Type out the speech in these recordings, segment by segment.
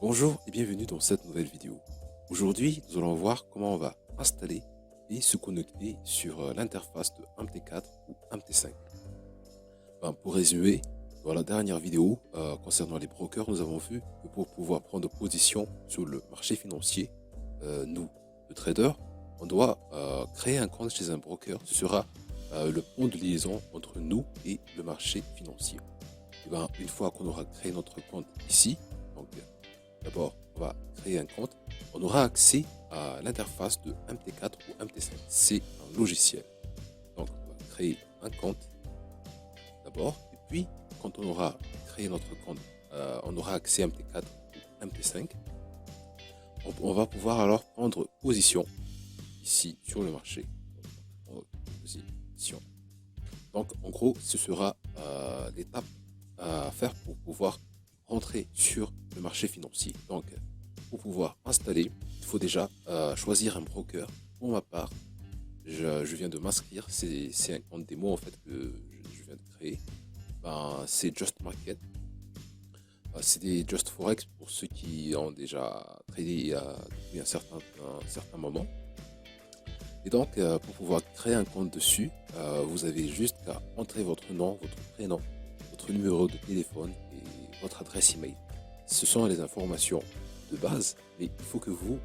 Bonjour et bienvenue dans cette nouvelle vidéo. Aujourd'hui, nous allons voir comment on va installer et se connecter sur l'interface de MT4 ou MT5. Pour résumer, dans la dernière vidéo concernant les brokers, nous avons vu que pour pouvoir prendre position sur le marché financier, nous, le trader, on doit créer un compte chez un broker. Ce sera le pont de liaison entre nous et le marché financier. Une fois qu'on aura créé notre compte ici, donc d'abord, on va créer un compte. On aura accès à l'interface de MT4 ou MT5. C'est un logiciel. Donc, on va créer un compte d'abord. Et puis, quand on aura créé notre compte, on aura accès à MT4 ou MT5. On va pouvoir alors prendre position ici sur le marché. Position. Donc, en gros, ce sera l'étape à faire pour pouvoir rentrer sur le marché financier. Donc, pour pouvoir installer, il faut déjà choisir un broker. Pour ma part, je viens de m'inscrire. C'est un compte démo en fait que je viens de créer. C'est Just Market. C'est des Just Forex pour ceux qui ont déjà tradé depuis un certain moment. Et donc, pour pouvoir créer un compte dessus, vous avez juste qu'à entrer votre nom, votre prénom, votre numéro de téléphone et votre adresse email. Ce sont les informations de base, mais il faut que vous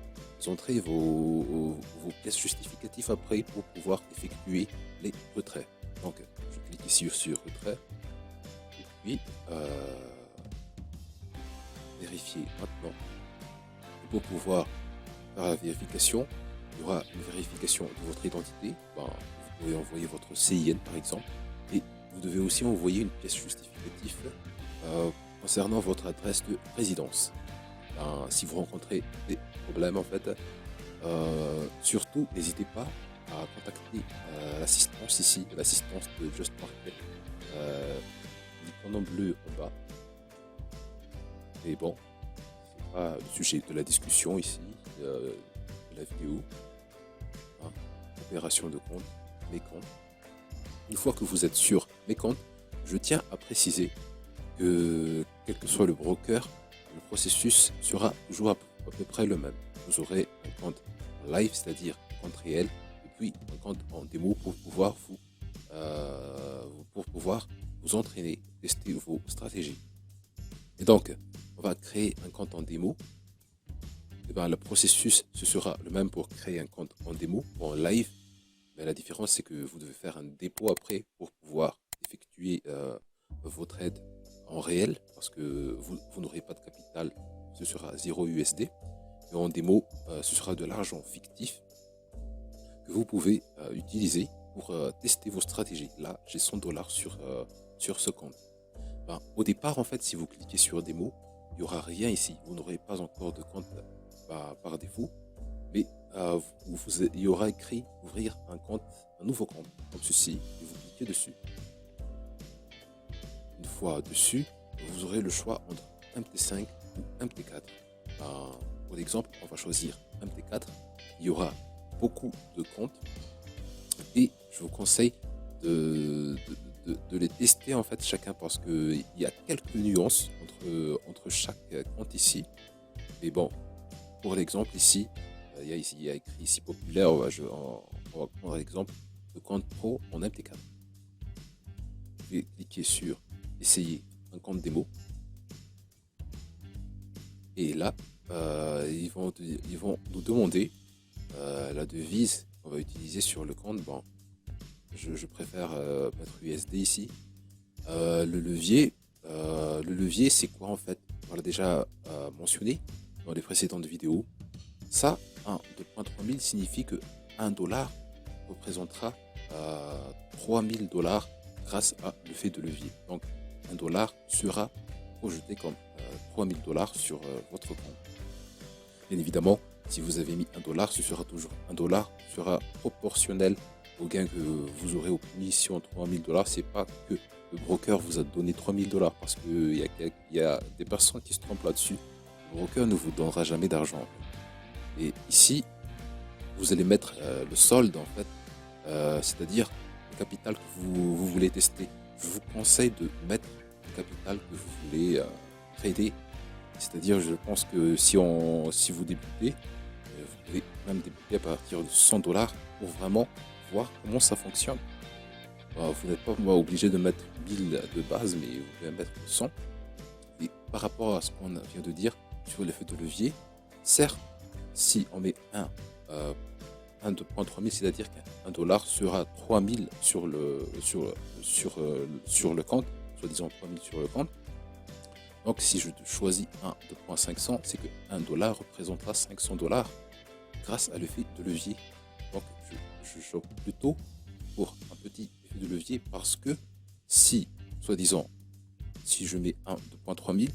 entrez vos pièces justificatives après pour pouvoir effectuer les retraits. Donc, je clique ici sur retrait et puis vérifier maintenant. Et pour pouvoir faire la vérification, il y aura une vérification de votre identité. Vous pouvez envoyer votre CIN par exemple. Et vous devez aussi envoyer une pièce justificative concernant votre adresse de résidence. Si vous rencontrez des problèmes en fait, surtout n'hésitez pas à contacter l'assistance ici, l'assistance de Just Market. L'icône en bleu en bas. Et bon, c'est pas le sujet de la discussion ici, de la vidéo. Opération de compte, mes comptes. Une fois que vous êtes sur mes comptes, je tiens à préciser que quel que soit le broker, le processus sera toujours à peu près le même. Vous aurez un compte en live, c'est-à-dire un compte réel, et puis un compte en démo pour pouvoir vous entraîner, tester vos stratégies. Et donc, on va créer un compte en démo. Le processus, ce sera le même pour créer un compte en démo ou en live. Mais la différence, c'est que vous devez faire un dépôt après pour pouvoir effectuer vos trades en réel, parce que vous n'aurez pas de capital, ce sera 0 USD. Et en démo, ce sera de l'argent fictif que vous pouvez utiliser pour tester vos stratégies. Là, j'ai 100 dollars sur ce compte. Au départ, en fait, si vous cliquez sur démo, il n'y aura rien ici. Vous n'aurez pas encore de compte par défaut. Mais il y aura écrit ouvrir un nouveau compte, comme ceci, et vous cliquez dessus. Une fois dessus, vous aurez le choix entre MT5 ou MT4. Pour l'exemple, on va choisir MT4. Il y aura beaucoup de comptes et je vous conseille de les tester en fait chacun parce qu'il y a quelques nuances entre chaque compte ici. Mais bon, pour l'exemple ici, il y a écrit ici populaire, on va prendre l'exemple de compte pro en MT4. Je vais cliquer sur essayer un compte démo. Et là, ils vont nous demander la devise qu'on va utiliser sur le compte. Bon, je préfère mettre USD ici. Le levier, c'est quoi en fait? On l'a déjà mentionné dans les précédentes vidéos. Ça, 2.3000 signifie que 1 dollar représentera 3000 dollars grâce à l'effet de levier. Donc, 1 dollar sera projeté comme 3000 dollars sur votre compte. Bien évidemment, si vous avez mis 1 dollar, ce sera toujours 1 dollar sera proportionnel au gain que vous aurez aux commissions. 3000 dollars, c'est pas que le broker vous a donné 3000 dollars parce qu'il y a des personnes qui se trompent là-dessus. Le broker ne vous donnera jamais d'argent. Et ici, vous allez mettre le solde en fait, c'est-à-dire le capital que vous voulez tester. Je vous conseille de mettre le capital que vous voulez trader C'est-à-dire, je pense que si vous débutez, vous pouvez même débuter à partir de 100 $ pour vraiment voir comment ça fonctionne. Vous n'êtes pas obligé de mettre 1000 de base, mais vous pouvez mettre 100. Et par rapport à ce qu'on vient de dire sur l'effet de levier, certes, si on met euh, 1,3000, c'est-à-dire qu'un dollar sera 3000 sur le compte, soi-disant 3000 sur le compte. Donc si je choisis un 2.500, c'est que 1 dollar représentera 500 $ grâce à l'effet de levier. Donc je chope plutôt pour un petit effet de levier parce que si, soi-disant, si je mets un 2.3000,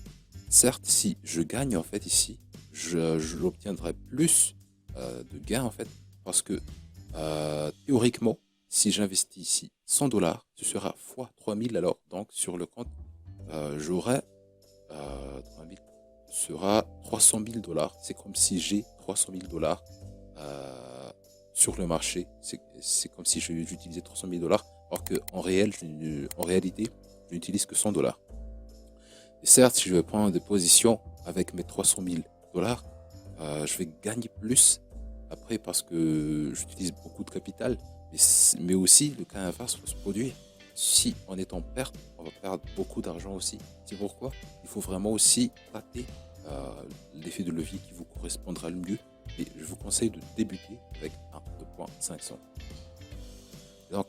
certes, si je gagne en fait ici, j'obtiendrai plus de gains en fait parce que théoriquement, si j'investis ici 100 $, ce sera fois 3000 alors. Donc sur le compte, j'aurai 3000 sera 300 000 $. C'est comme si j'ai 300 000 $ sur le marché. C'est comme si j'utilisais 300 000 $, alors qu'en en réalité, je n'utilise que 100 $. Et certes, si je vais prendre des positions avec mes 300 000 $, je vais gagner plus après parce que j'utilise beaucoup de capital. Mais aussi, le cas inverse peut se produire. Si on est en perte, on va perdre beaucoup d'argent aussi. C'est pourquoi il faut vraiment aussi tâter l'effet de levier qui vous correspondra le mieux. Et je vous conseille de débuter avec un 2.500. Donc,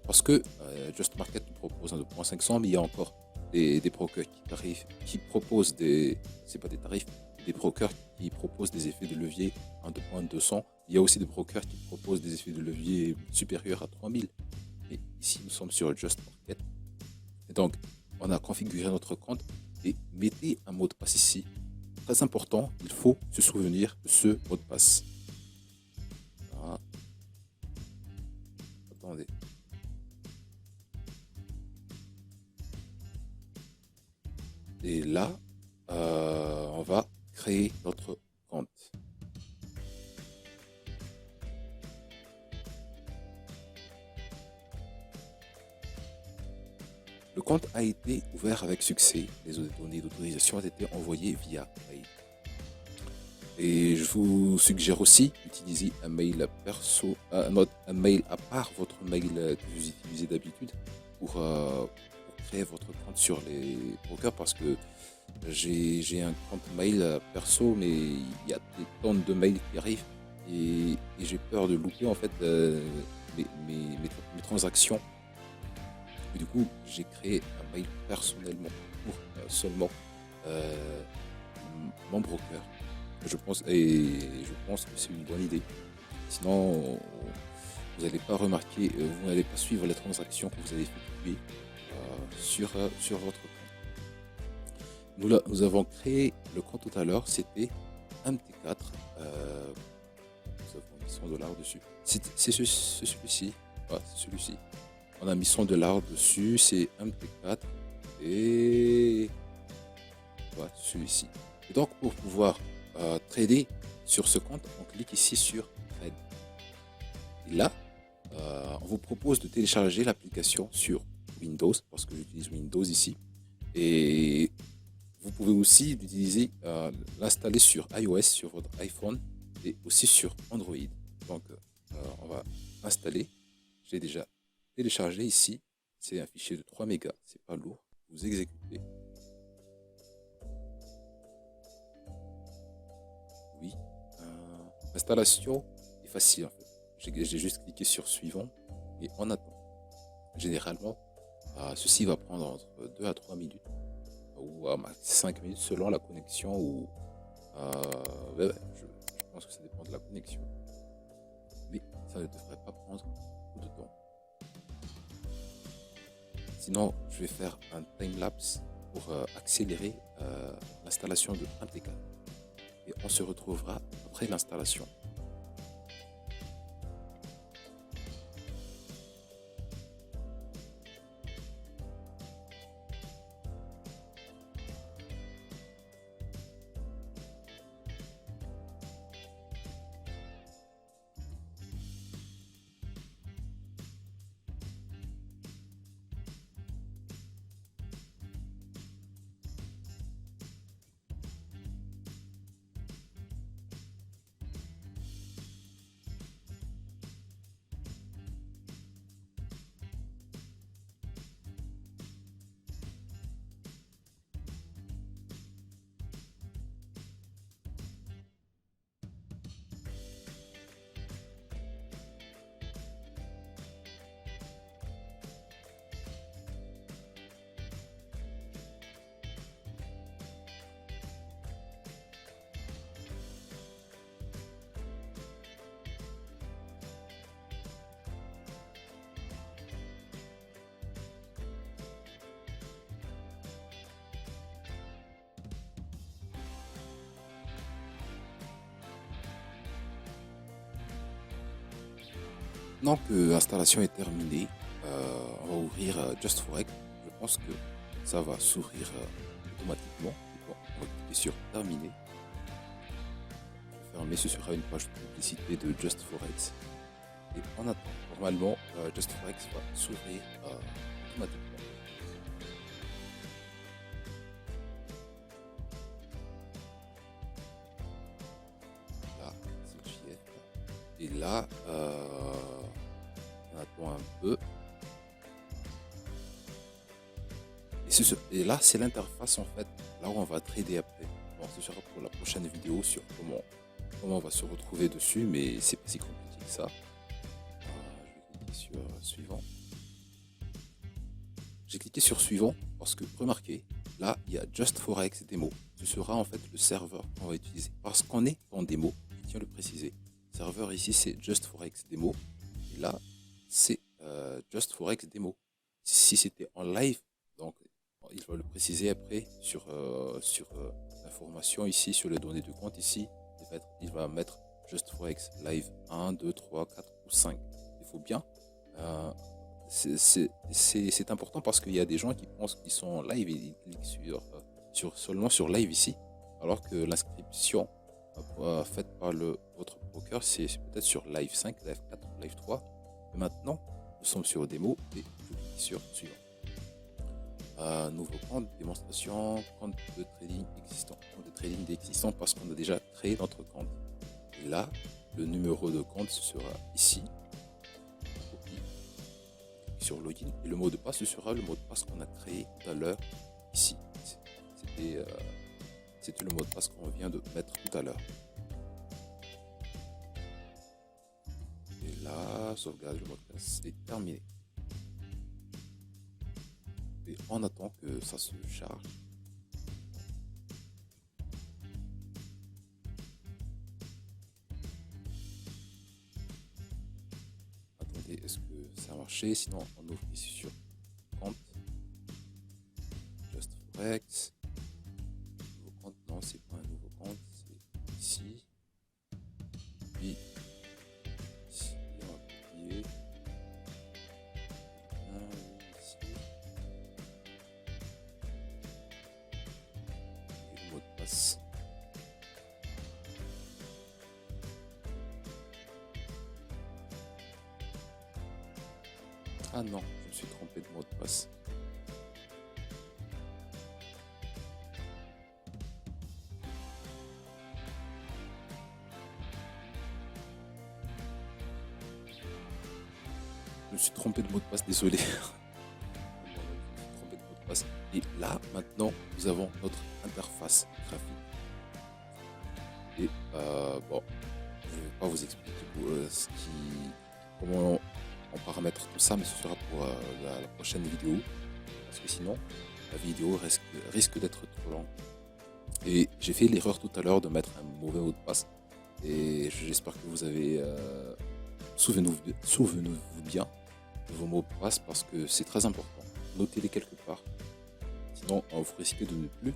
parce que Just Market nous propose un 2.500, mais il y a encore des brokers qui proposent c'est pas des tarifs, des brokers qui proposent des effets de levier en 2.200. Il y a aussi des brokers qui proposent des effets de levier supérieurs à 3000. Et ici, nous sommes sur Just Market. Et donc, on a configuré notre compte et mettez un mot de passe ici. Très important, il faut se souvenir de ce mot de passe. Voilà. Attendez. Et là, on va créer notre compte. Le compte a été ouvert avec succès. Les données d'autorisation ont été envoyées via mail. Et je vous suggère aussi d'utiliser un mail perso, un mail à part votre mail que vous utilisez d'habitude pour créer votre compte sur les brokers parce que j'ai un compte mail perso, mais il y a des tonnes de mails qui arrivent et j'ai peur de louper en fait mes transactions. Et du coup, j'ai créé un mail personnellement pour seulement mon broker. Je pense que c'est une bonne idée. Sinon, vous n'allez pas remarquer, vous n'allez pas suivre les transactions que vous allez effectuer sur votre compte. Nous avons créé le compte tout à l'heure, c'était MT4. Nous avons mis 100 $ dessus. C'est celui-ci. Ouais, c'est celui-ci. On a mis 100 $ dessus, c'est MT4 et ouais, celui-ci. Et donc pour pouvoir trader sur ce compte, on clique ici sur Trade. Et là, on vous propose de télécharger l'application sur Windows, parce que j'utilise Windows ici. Et vous pouvez aussi l'installer sur iOS, sur votre iPhone, et aussi sur Android. Donc, on va installer. J'ai déjà téléchargé ici. C'est un fichier de 3 mégas, c'est pas lourd. Vous exécutez. Oui. L'installation est facile en fait. J'ai juste cliqué sur suivant et on attend. Généralement, ceci va prendre entre 2 à 3 minutes ou à 5 minutes selon la connexion ou je pense que ça dépend de la connexion. Mais ça ne devrait pas prendre beaucoup de temps. Sinon, je vais faire un time-lapse pour accélérer l'installation de MT4. Et on se retrouvera après l'installation. Maintenant que l'installation est terminée, on va ouvrir JustForex. Je pense que ça va s'ouvrir automatiquement. Bon, on va cliquer sur terminer. Fermer, ce sera une page de publicité de JustForex. Et en attendant, normalement, JustForex va s'ouvrir automatiquement. Là, c'est le JF. Et là, on attend un peu. Et là, c'est l'interface en fait, là où on va trader après. Bon, ce sera pour la prochaine vidéo sur comment on va se retrouver dessus, mais c'est pas si compliqué que ça. Je vais cliquer sur suivant. J'ai cliqué sur suivant parce que remarquez, là il y a JustForex Demo. Ce sera en fait le serveur qu'on va utiliser parce qu'on est en démo. Je tiens à le préciser. Le serveur ici c'est JustForex Demo et là c'est JustForex Demo. Si c'était en live, donc il va le préciser après sur l'information ici, sur les données de compte ici. Il va mettre JustForex Live 1, 2, 3, 4 ou 5. Il faut bien. C'est important parce qu'il y a des gens qui pensent qu'ils sont en live et ils cliquent seulement sur live ici. Alors que l'inscription faite par votre broker, c'est peut-être sur live 5, live 4, live 3. Et maintenant, nous sommes sur démo et je clique sur suivant. Nouveau compte, démonstration, compte de trading existant. Compte de trading existant parce qu'on a déjà créé notre compte. Et là, le numéro de compte ce sera ici. Copie. Sur login. Et le mot de passe, ce sera le mot de passe qu'on a créé tout à l'heure ici. C'était le mot de passe qu'on vient de mettre tout à l'heure. Et là, sauvegarde, le mot de passe est terminé. Et on attend que ça se charge. Attendez, est-ce que ça a marché? Sinon, on ouvre ici sur compte. JustForex. Nouveau compte, non, c'est pas un nouveau compte, c'est ici. Puis, ici, on va copier. Ah non, je me suis trompé de mot de passe. Je me suis trompé de mot de passe, désolé. Et là, maintenant, nous avons notre interface graphique. Et bon, je ne vais pas vous expliquer comment on paramètre tout ça, mais ce sera pour la prochaine vidéo. Parce que sinon, la vidéo risque d'être trop longue. Et j'ai fait l'erreur tout à l'heure de mettre un mauvais mot de passe. Et j'espère que vous avez... souvenez-vous bien de vos mots de passe parce que c'est très important. Notez-les quelque part. Sinon, vous risquez de ne plus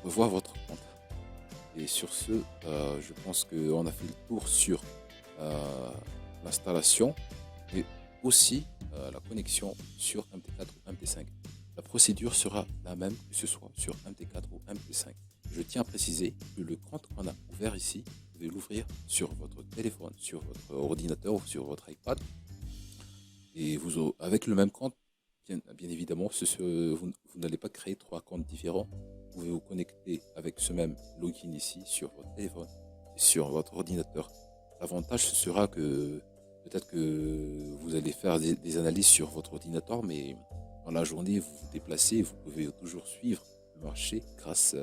revoir votre compte. Et sur ce, je pense qu'on a fait le tour sur l'installation et aussi la connexion sur MT4 ou MT5. La procédure sera la même que ce soit sur MT4 ou MT5. Je tiens à préciser que le compte qu'on a ouvert ici, vous devez l'ouvrir sur votre téléphone, sur votre ordinateur ou sur votre iPad. Et avec le même compte, bien évidemment, vous n'allez pas créer 3 comptes différents. Vous pouvez vous connecter avec ce même login ici sur votre téléphone et sur votre ordinateur. L'avantage ce sera que peut-être que vous allez faire des analyses sur votre ordinateur, mais dans la journée, vous vous déplacez, vous pouvez toujours suivre le marché grâce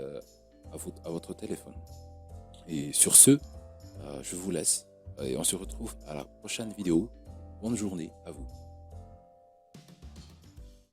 à votre téléphone. Et sur ce, je vous laisse et on se retrouve à la prochaine vidéo. Bonne journée à vous.